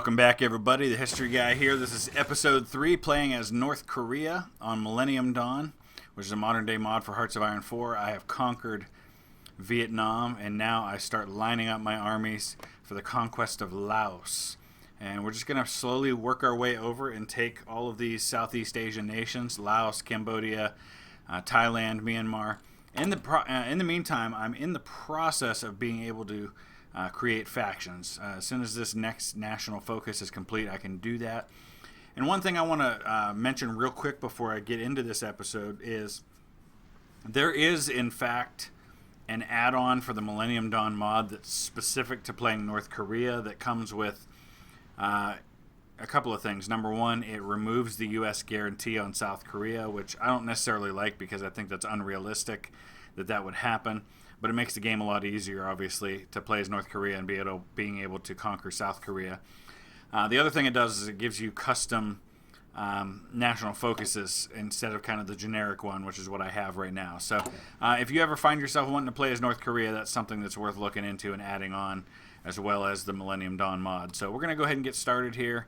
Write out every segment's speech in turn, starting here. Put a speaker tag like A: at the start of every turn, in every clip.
A: Welcome back, everybody. The History Guy here. This is episode 3, playing as North Korea on Millennium Dawn, which is a modern-day mod for Hearts of Iron 4. I have conquered Vietnam, and now I start lining up my armies for the conquest of Laos. And we're just going to slowly work our way over and take all of these Southeast Asian nations, Laos, Cambodia, Thailand, Myanmar. In the meantime, I'm in the process of being able to create factions. As soon as this next national focus is complete, I can do that. And one thing I want to mention real quick before I get into this episode is there is, in fact, an add-on for the Millennium Dawn mod that's specific to playing North Korea that comes with a couple of things. Number one, it removes the U.S. guarantee on South Korea, which I don't necessarily like because I think that's unrealistic that would happen. But it makes the game a lot easier, obviously, to play as North Korea and being able to conquer South Korea. The other thing it does is it gives you custom national focuses instead of kind of the generic one, which is what I have right now. So if you ever find yourself wanting to play as North Korea, that's something that's worth looking into and adding on, as well as the Millennium Dawn mod. So we're going to go ahead and get started here.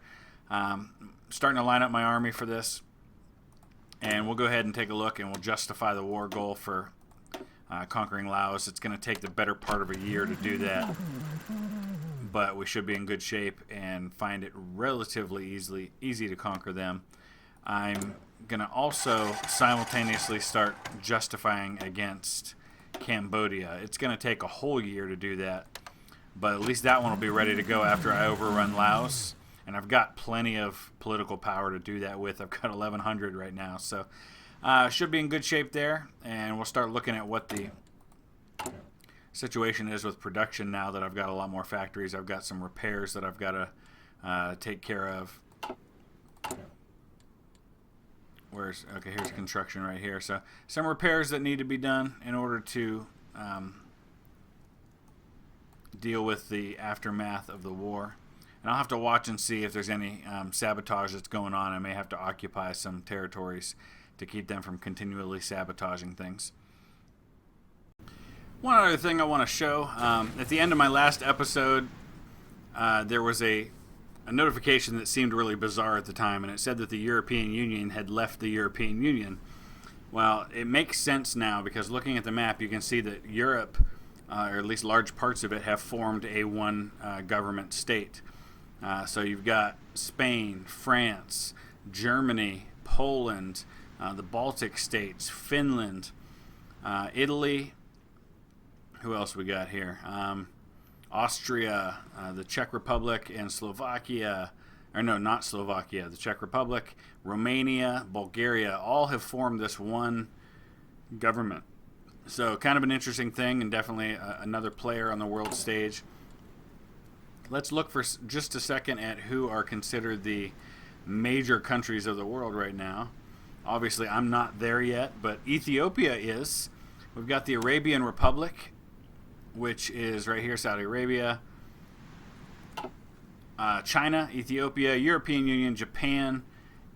A: Starting to line up my army for this. And we'll go ahead and take a look, and we'll justify the war goal for conquering Laos. It's going to take the better part of a year to do that, but we should be in good shape and find it relatively easy to conquer them. I'm going to also simultaneously start justifying against Cambodia. It's going to take a whole year to do that, but at least that one will be ready to go after I overrun Laos, and I've got plenty of political power to do that with. I've got 1,100 right now, so should be in good shape there, and we'll start looking at what the situation is with production now that I've got a lot more factories. I've got some repairs that I've got to take care of. Okay, here's construction right here. So some repairs that need to be done in order to deal with the aftermath of the war. And I'll have to watch and see if there's any sabotage that's going on. I may have to occupy some territories to keep them from continually sabotaging things. One other thing I want to show, at the end of my last episode, there was a notification that seemed really bizarre at the time, and it said that the European Union had left the European Union. Well, it makes sense now, because looking at the map, you can see that Europe, or at least large parts of it, have formed a one government state. So you've got Spain, France, Germany, Poland, the Baltic states, Finland, Italy. Who else we got here? Austria, the Czech Republic, and Slovakia. Or no, not Slovakia. The Czech Republic, Romania, Bulgaria, all have formed this one government. So kind of an interesting thing, and definitely another player on the world stage. Let's look for just a second at who are considered the major countries of the world right now. Obviously, I'm not there yet, but Ethiopia is. We've got the Arabian Republic, which is right here, Saudi Arabia, China, Ethiopia, European Union, Japan,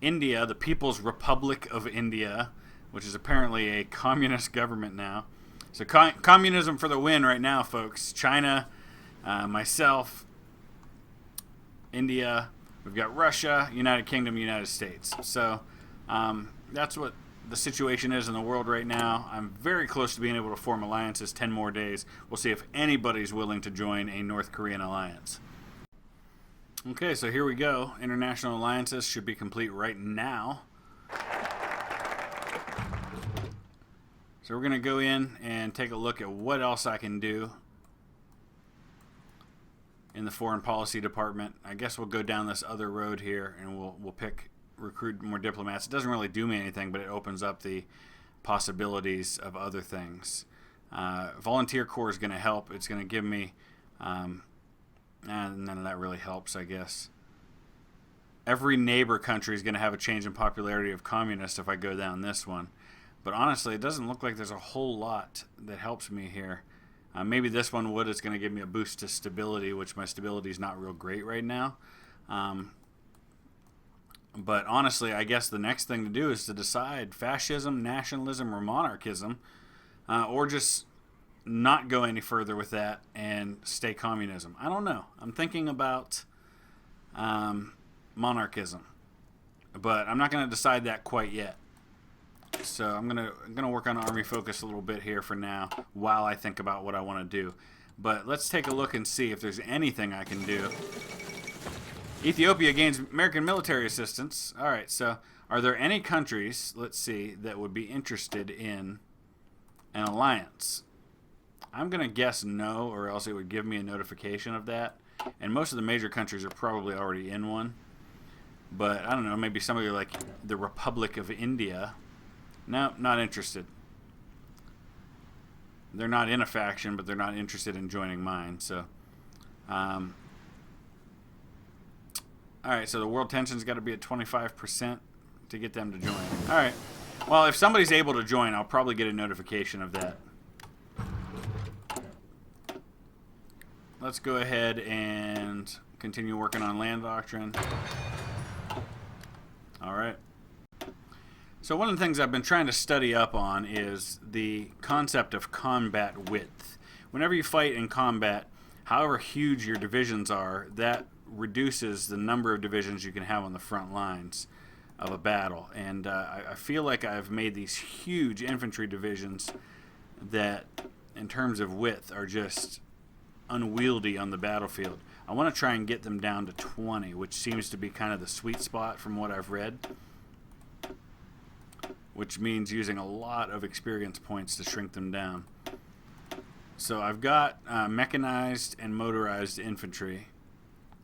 A: India, the People's Republic of India, which is apparently a communist government now. So communism for the win right now, folks. China, myself, India, we've got Russia, United Kingdom, United States. So that's what the situation is in the world right now. I'm very close to being able to form alliances. 10 more days. We'll see if anybody's willing to join a North Korean alliance. Okay, so here we go. International alliances should be complete right now. So we're going to go in and take a look at what else I can do in the foreign policy department. I guess we'll go down this other road here, and we'll recruit more diplomats. It doesn't really do me anything, but it opens up the possibilities of other things. Volunteer Corps is going to help. It's going to give me, and none of that really helps, I guess. Every neighbor country is going to have a change in popularity of communists if I go down this one. But honestly, it doesn't look like there's a whole lot that helps me here. Maybe this one would. It's going to give me a boost to stability, which my stability is not real great right now. But honestly, I guess the next thing to do is to decide fascism, nationalism, or monarchism, or just not go any further with that and stay communism. I don't know. I'm thinking about monarchism. But I'm not going to decide that quite yet. So I'm gonna work on army focus a little bit here for now while I think about what I want to do. But let's take a look and see if there's anything I can do. Ethiopia gains American military assistance. All right, so are there any countries, let's see, that would be interested in an alliance? I'm going to guess no, or else it would give me a notification of that. And most of the major countries are probably already in one. But I don't know, maybe somebody like the Republic of India. No, not interested. They're not in a faction, but they're not interested in joining mine. So, all right, so the world tension's got to be at 25% to get them to join. All right. Well, if somebody's able to join, I'll probably get a notification of that. Let's go ahead and continue working on land doctrine. All right. So one of the things I've been trying to study up on is the concept of combat width. Whenever you fight in combat, however huge your divisions are, that reduces the number of divisions you can have on the front lines of a battle. And I feel like I've made these huge infantry divisions that, in terms of width, are just unwieldy on the battlefield. I want to try and get them down to 20, which seems to be kind of the sweet spot from what I've read, which means using a lot of experience points to shrink them down. So I've got mechanized and motorized infantry,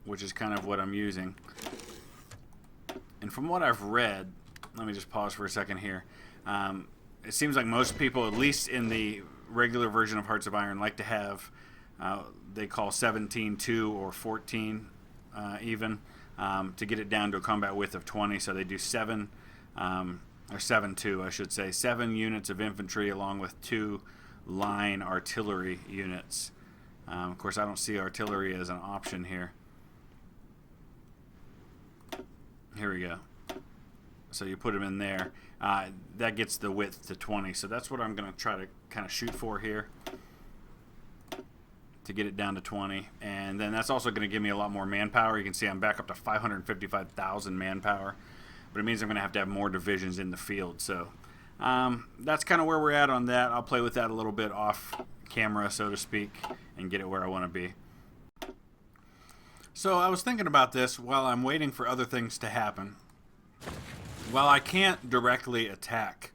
A: which is kind of what I'm using. And from what I've read, let me just pause for a second here. It seems like most people, at least in the regular version of Hearts of Iron, like to have, they call 17-2 or 14 even, to get it down to a combat width of 20. So they do 7, or 7-2, I should say, 7 units of infantry along with 2 line artillery units. Of course, I don't see artillery as an option here. Here we go. So you put them in there. That gets the width to 20. So that's what I'm going to try to kind of shoot for here, to get it down to 20. And then that's also going to give me a lot more manpower. You can see I'm back up to 555,000 manpower. But it means I'm going to have more divisions in the field. So that's kind of where we're at on that. I'll play with that a little bit off camera, so to speak, and get it where I want to be. So I was thinking about this while I'm waiting for other things to happen. While I can't directly attack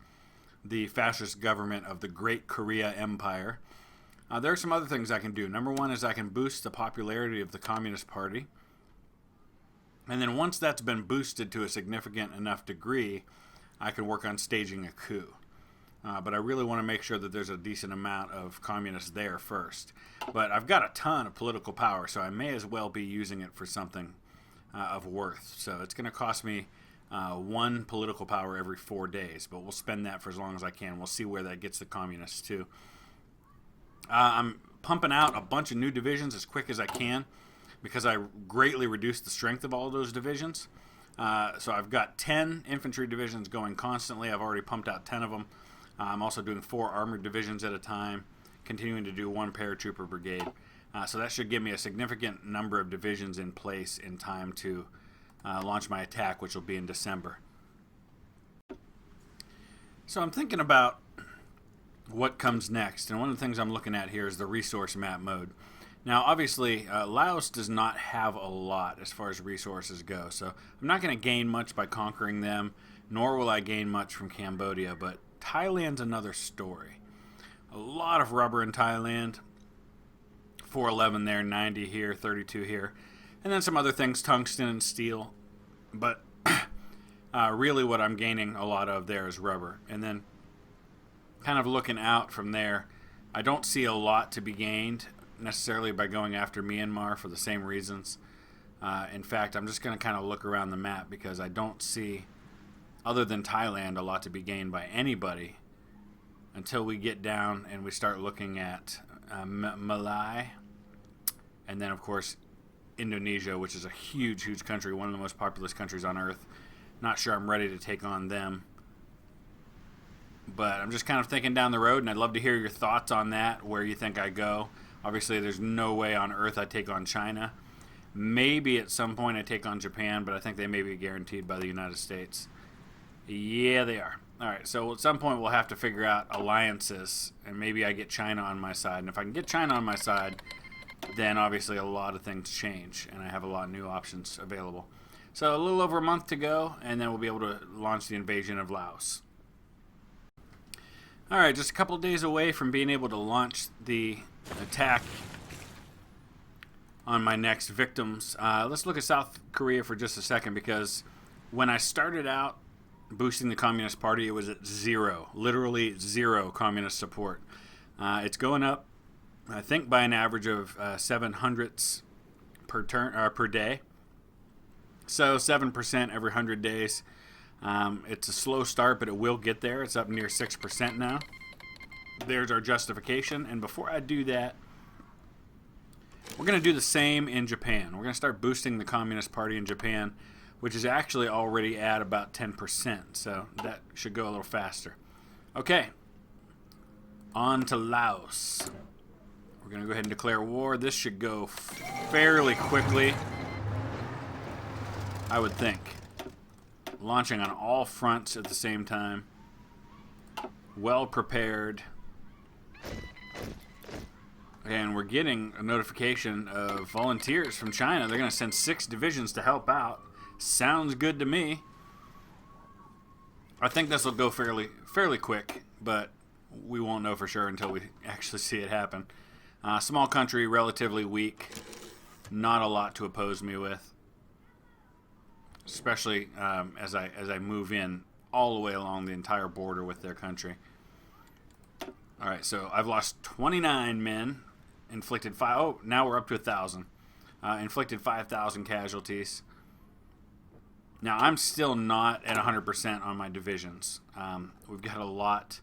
A: the fascist government of the Great Korea Empire, there are some other things I can do. Number one is I can boost the popularity of the Communist Party. And then once that's been boosted to a significant enough degree, I can work on staging a coup. But I really want to make sure that there's a decent amount of communists there first. But I've got a ton of political power, so I may as well be using it for something of worth. So it's going to cost me 1 political power every 4 days, but we'll spend that for as long as I can. We'll see where that gets the communists too. I'm pumping out a bunch of new divisions as quick as I can, because I greatly reduced the strength of all of those divisions. So I've got 10 infantry divisions going constantly. I've already pumped out 10 of them. I'm also doing 4 armored divisions at a time, continuing to do 1 paratrooper brigade. So that should give me a significant number of divisions in place in time to launch my attack, which will be in December. So I'm thinking about what comes next. And one of the things I'm looking at here is the resource map mode. Now, obviously, Laos does not have a lot as far as resources go, so I'm not going to gain much by conquering them, nor will I gain much from Cambodia, but Thailand's another story. A lot of rubber in Thailand, 411 there, 90 here, 32 here, and then some other things, tungsten and steel, but really what I'm gaining a lot of there is rubber. And then kind of looking out from there, I don't see a lot to be gained necessarily by going after Myanmar for the same reasons. In fact, I'm just going to kind of look around the map because I don't see, other than Thailand, a lot to be gained by anybody until we get down and we start looking at Malay, and then of course Indonesia, which is a huge, huge country, one of the most populous countries on earth. Not sure I'm ready to take on them, but I'm just kind of thinking down the road, and I'd love to hear your thoughts on that, where you think I go. Obviously, there's no way on earth I take on China. Maybe at some point I take on Japan, but I think they may be guaranteed by the United States. Yeah, they are. All right, so at some point we'll have to figure out alliances, and maybe I get China on my side. And if I can get China on my side, then obviously a lot of things change, and I have a lot of new options available. So a little over a month to go, and then we'll be able to launch the invasion of Laos. All right, just a couple of days away from being able to launch the attack on my next victims. Let's look at South Korea for just a second, because when I started out boosting the Communist Party, it was at zero, literally zero communist support. It's going up, I think, by an average of 700s per day. So 7% every 100 days. It's a slow start, but it will get there. It's up near 6% now. There's our justification. And before I do that, we're going to do the same in Japan. We're going to start boosting the Communist Party in Japan, which is actually already at about 10%. So that should go a little faster. Okay. On to Laos. We're going to go ahead and declare war. This should go fairly quickly, I would think. Launching on all fronts at the same time. Well prepared. And we're getting a notification of volunteers from China. They're going to send 6 divisions to help out. Sounds good to me. I think this will go fairly quick, but we won't know for sure until we actually see it happen. Small country, relatively weak. Not a lot to oppose me with, especially as I move in all the way along the entire border with their country. All right, so I've lost 29 men, inflicted 5. Oh, now we're up to 1,000. Inflicted 5,000 casualties. Now I'm still not at 100% on my divisions. We've got a lot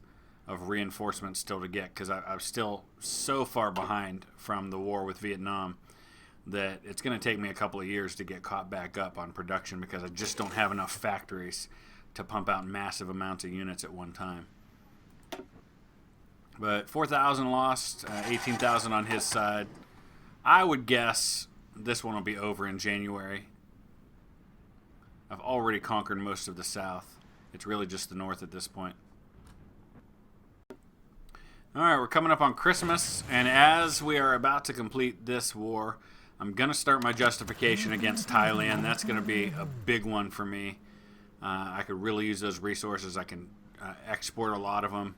A: of reinforcements still to get, because I'm still so far behind from the war with Vietnam that it's going to take me a couple of years to get caught back up on production, because I just don't have enough factories to pump out massive amounts of units at one time. But 4,000 lost, 18,000 on his side. I would guess this one will be over in January. I've already conquered most of the south. It's really just the north at this point. All right, we're coming up on Christmas, and as we are about to complete this war, I'm going to start my justification against Thailand. That's going to be a big one for me. I could really use those resources. I can export a lot of them,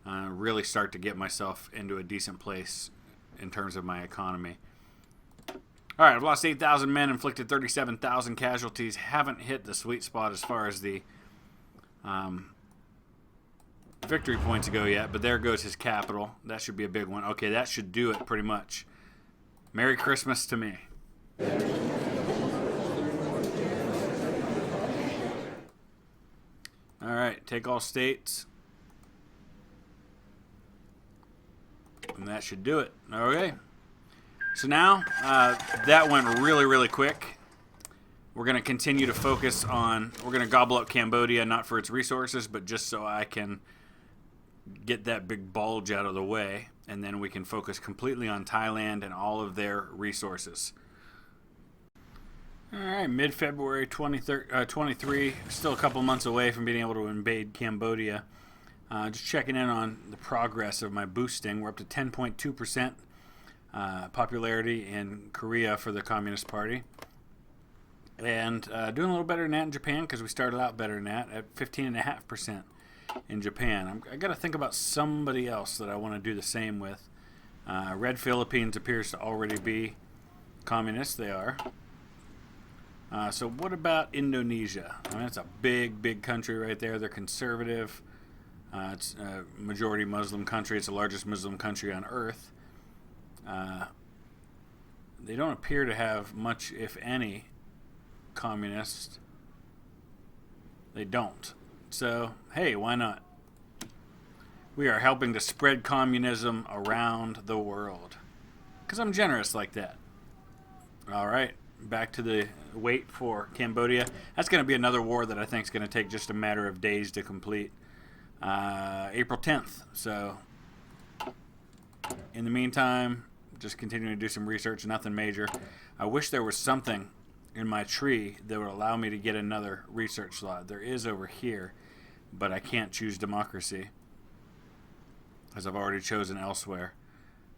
A: really start to get myself into a decent place in terms of my economy. All right, I've lost 8,000 men, inflicted 37,000 casualties. Haven't hit the sweet spot as far as the victory points go yet, but there goes his capital. That should be a big one. Okay, that should do it pretty much. Merry Christmas to me. All right, take all states. And that should do it. Okay. So now, that went really quick. We're going to continue to focus on, we're going to gobble up Cambodia, not for its resources, but just so I can get that big bulge out of the way, and then we can focus completely on Thailand and all of their resources. All right, mid-February 23, still a couple months away from being able to invade Cambodia. Just checking in on the progress of my boosting. We're up to 10.2% popularity in Korea for the Communist Party. And doing a little better than that in Japan, because we started out better than that at 15.5% in Japan. I got to think about somebody else that I want to do the same with. Red Philippines appears to already be communist. They are. So what about Indonesia? I mean, it's a big country right there. They're conservative. It's a majority Muslim country. It's the largest Muslim country on earth. They don't appear to have much, if any, communist. They don't. So, hey, why not? We are helping to spread communism around the world, because I'm generous like that. All right, back to the wait for Cambodia. That's going to be another war that I think is going to take just a matter of days to complete. April 10th. So, in the meantime, just continuing to do some research, nothing major. I wish there was something in my tree that would allow me to get another research slot. There is over here, but I can't choose democracy as I've already chosen elsewhere.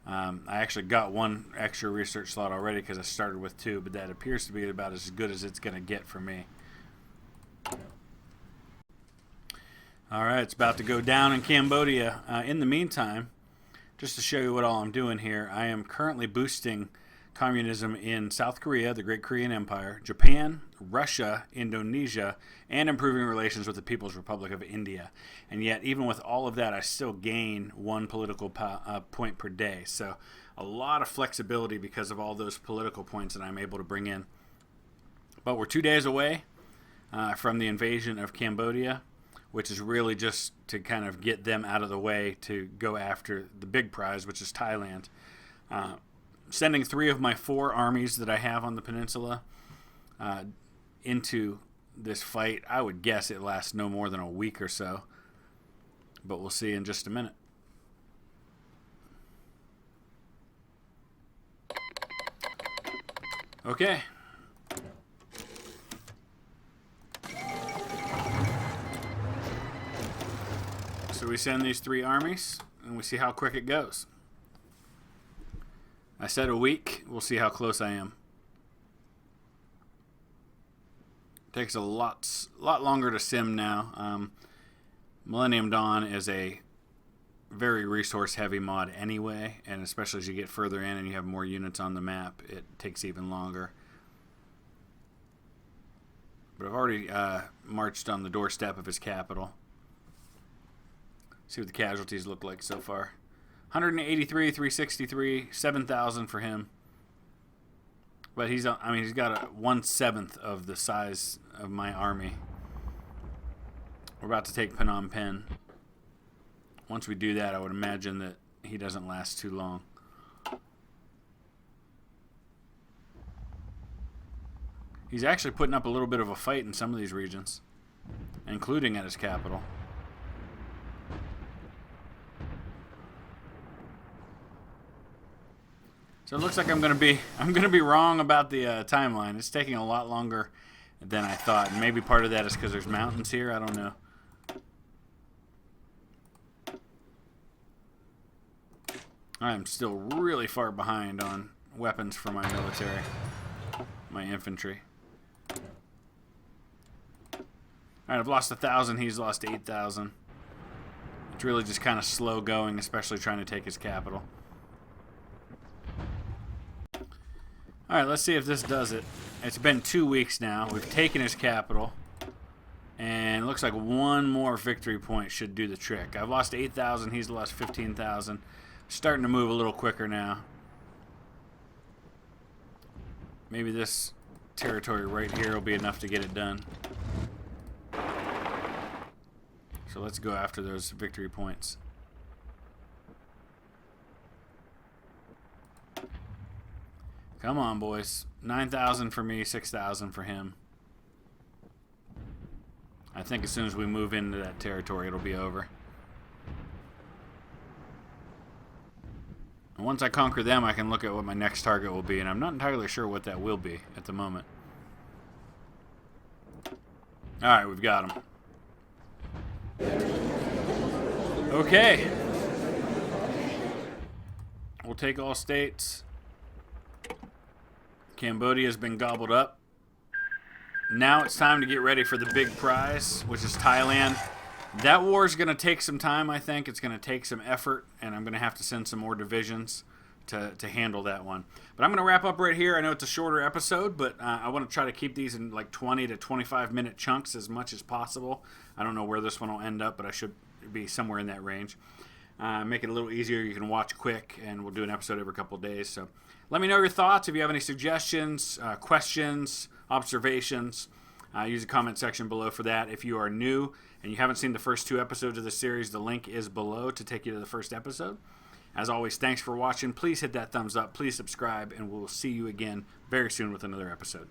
A: I actually got one extra research slot already because I started with 2, but that appears to be about as good as it's going to get for me. Alright, it's about to go down in Cambodia. In the meantime, just to show you what all I'm doing here, I am currently boosting communism in South Korea, the Great Korean Empire, Japan, Russia, Indonesia, and improving relations with the People's Republic of India. And yet, even with all of that, I still gain 1 political point per day. So a lot of flexibility because of all those political points that I'm able to bring in. But we're 2 days away from the invasion of Cambodia, which is really just to kind of get them out of the way to go after the big prize, which is Thailand. Sending 3 of my 4 armies that I have on the peninsula into this fight. I would guess it lasts no more than a week or so, but we'll see in just a minute. Okay. So we send these 3 armies, and we see how quick it goes. I said a week. We'll see how close I am. Takes a lot longer to sim now. Millennium Dawn is a very resource-heavy mod anyway, and especially as you get further in and you have more units on the map, it takes even longer. But I've already marched on the doorstep of his capital. See what the casualties look like so far. 183, 363, 7,000 for him. But he's got a 1/7 of the size of my army. We're about to take Phnom Penh. Once we do that, I would imagine that he doesn't last too long. He's actually putting up a little bit of a fight in some of these regions, including at his capital. So it looks like I'm gonna be wrong about the timeline. It's taking a lot longer than I thought, and maybe part of that is because there's mountains here. I don't know. I'm still really far behind on weapons for my military, my infantry. Alright, I've lost 1,000. He's lost 8,000. It's really just kind of slow going, especially trying to take his capital. Alright, let's see if this does it. It's been 2 weeks now. We've taken his capital. And it looks like 1 more victory point should do the trick. I've lost 8,000. He's lost 15,000. Starting to move a little quicker now. Maybe this territory right here will be enough to get it done. So let's go after those victory points. Come on, boys. 9,000 for me, 6,000 for him. I think as soon as we move into that territory, it'll be over. And once I conquer them, I can look at what my next target will be, and I'm not entirely sure what that will be at the moment. Alright, we've got him. Okay. We'll take all states. Cambodia has been gobbled up. Now it's time to get ready for the big prize, which is Thailand. That war is going to take some time, I think. It's going to take some effort, and I'm going to have to send some more divisions to handle that one. But I'm going to wrap up right here. I know it's a shorter episode, but I want to try to keep these in like 20 to 25-minute chunks as much as possible. I don't know where this one will end up, but I should be somewhere in that range. Make it a little easier. You can watch quick, and we'll do an episode every couple of days. So let me know your thoughts. If you have any suggestions, questions, observations, use the comment section below for that. If you are new and you haven't seen the first 2 episodes of the series, the link is below to take you to the first episode. As always, thanks for watching. Please hit that thumbs up. Please subscribe, and we'll see you again very soon with another episode.